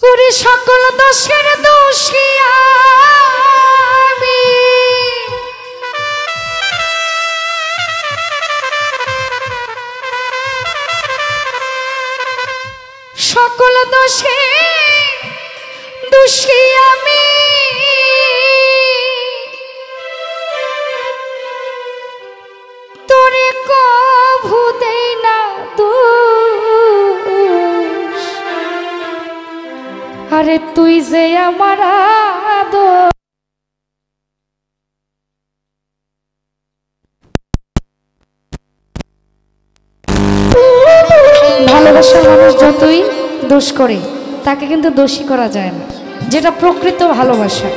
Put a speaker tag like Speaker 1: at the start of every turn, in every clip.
Speaker 1: ওরে সকল দোষের দোষী আমি, সকল দোষে দোষী আমি, তোরে কভু দেই না দোষ। আরে তুই যে আমার আদর, ভালোবাসার মানুষ যতই দোষ করে তাকে কিন্তু দোষী করা যায় না, যেটা প্রকৃত ভালোবাসা।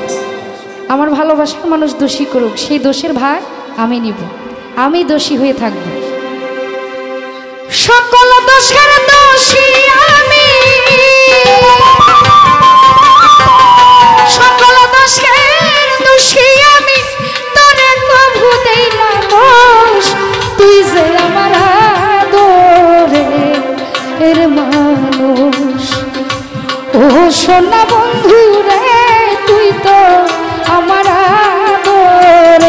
Speaker 1: আমার ভালোবাসার মানুষ দোষী করুক, সেই দোষের ভাগ আমি নিব, আমি দোষী হয়ে থাকব। সকল দোষের দোষী আমি, সকল দোষের দোষী আমি, তোরে কভু দেই না দোষ। তুই যে আমার আদরের মানুষ, ও সোনা বন্ধু রে, তুই তো আমার আদরের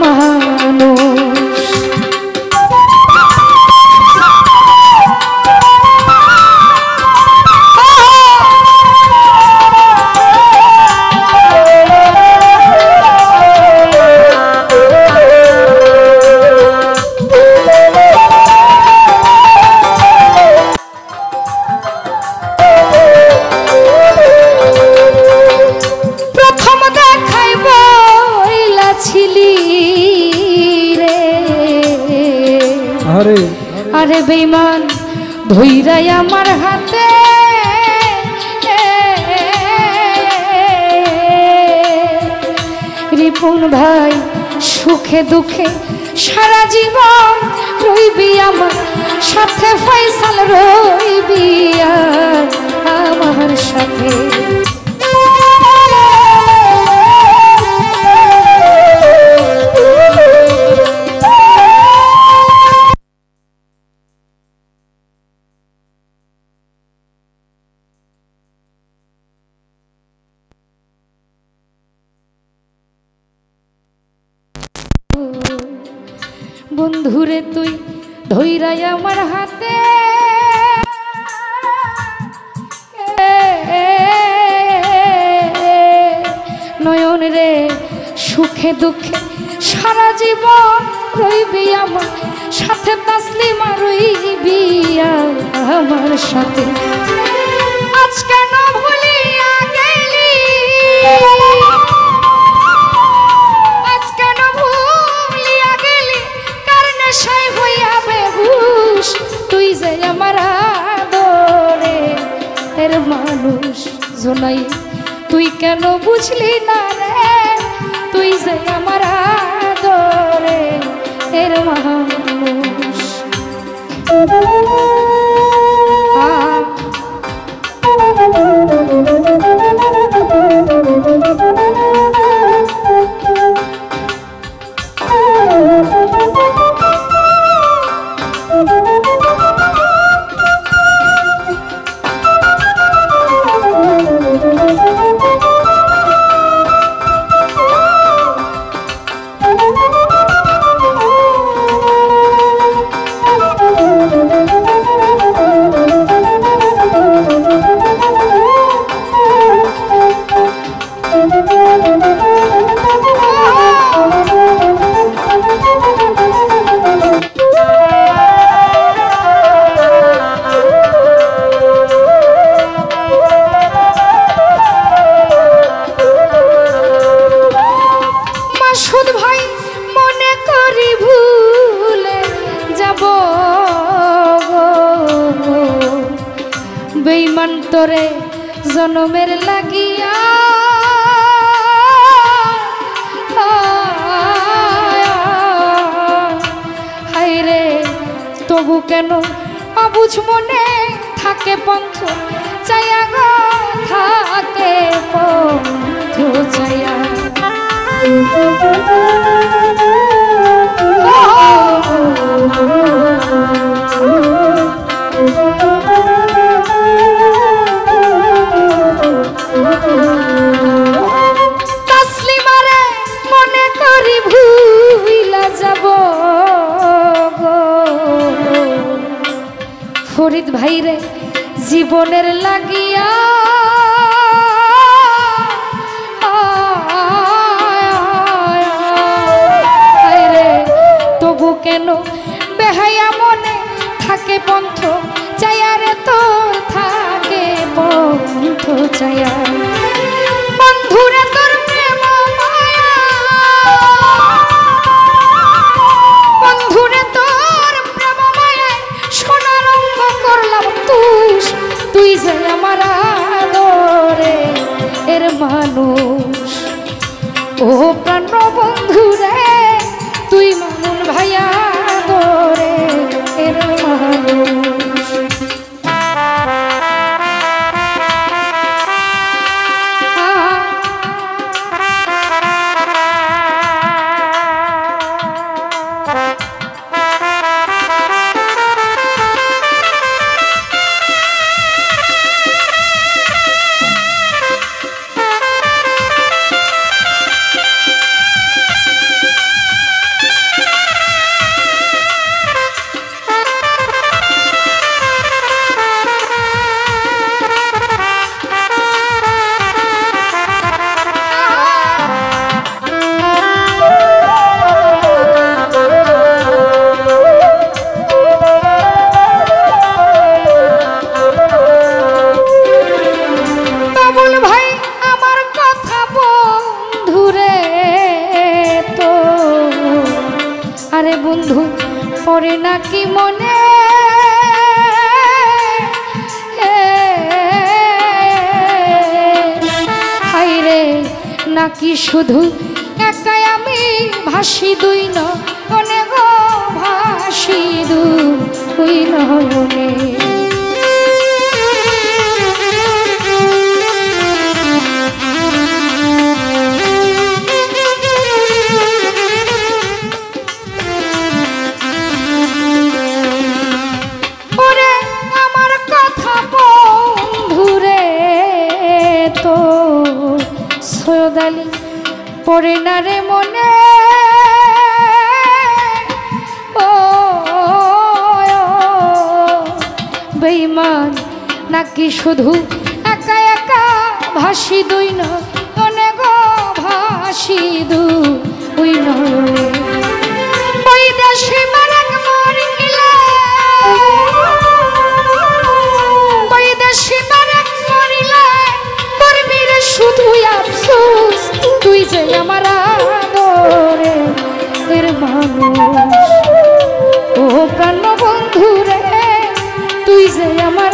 Speaker 1: মানুষ। আরে বেঈমান ধইরাই আমার হাতে, রিপুন ভাই সুখে দুঃখে সারা জীবন রইবি আমার সাথে, ফয়সাল রইবি আমার সাথে। বন্ধুরে তুই ধইরাই আমার হাতে, নয়ন রে সুখে দুঃখে সারা জীবন রইবি আমার সাথে, তাসলিমা রইবি আমার সাথে। আজ কেন ভুলিয়া গেলি, তুই যে আমার আদরের মানুষ জোনাই, তুই কেন বুঝলি না রে, তুই যে আমার আদরের মানুষ। বেঈমান তোরে জনমের লাগিয়া, হায়রে তবু কেন অবুঝ মনে থাকে পন্থ চাইয়া গো, থাকে পন্থ চাইয়া। ফরিদ ভাই রে জীবনের লাগিয়া রে তবু কেন বেহায়া মনে থাকে পন্থ চায়া রে তোর থাকে পন্থ চায়া বন্ধুরে তোর প্রেম মায়া বন্ধুরে তোর প্রেম মায়ায় সোনার অঙ্গ করলাম তুই যে আমার আদরে এর মানুষ ও প্রাণ বন্ধু রে তুই মামুন ভাইয়া দরে এর মানুষ বন্ধু পরে নাকি মনে হাইরে নাকি শুধু একাই আমি ভাসি দুই নয়নে গো ভাসি দুই নয়নে সৈয়দালি পড়ে না রে মনে ও বেঈমান নাকি শুধু একা একা ভাসি দুই নয়নে গো ভাসি দুই নয়নে ওই দেশে মারাক মরিলে ওই দেশে মারাক মরিলে করবি রে শুধু আফসোস তুই যে আমার আদরে এর মানুষ ও প্রাণ বন্ধু রে তুই যে আমার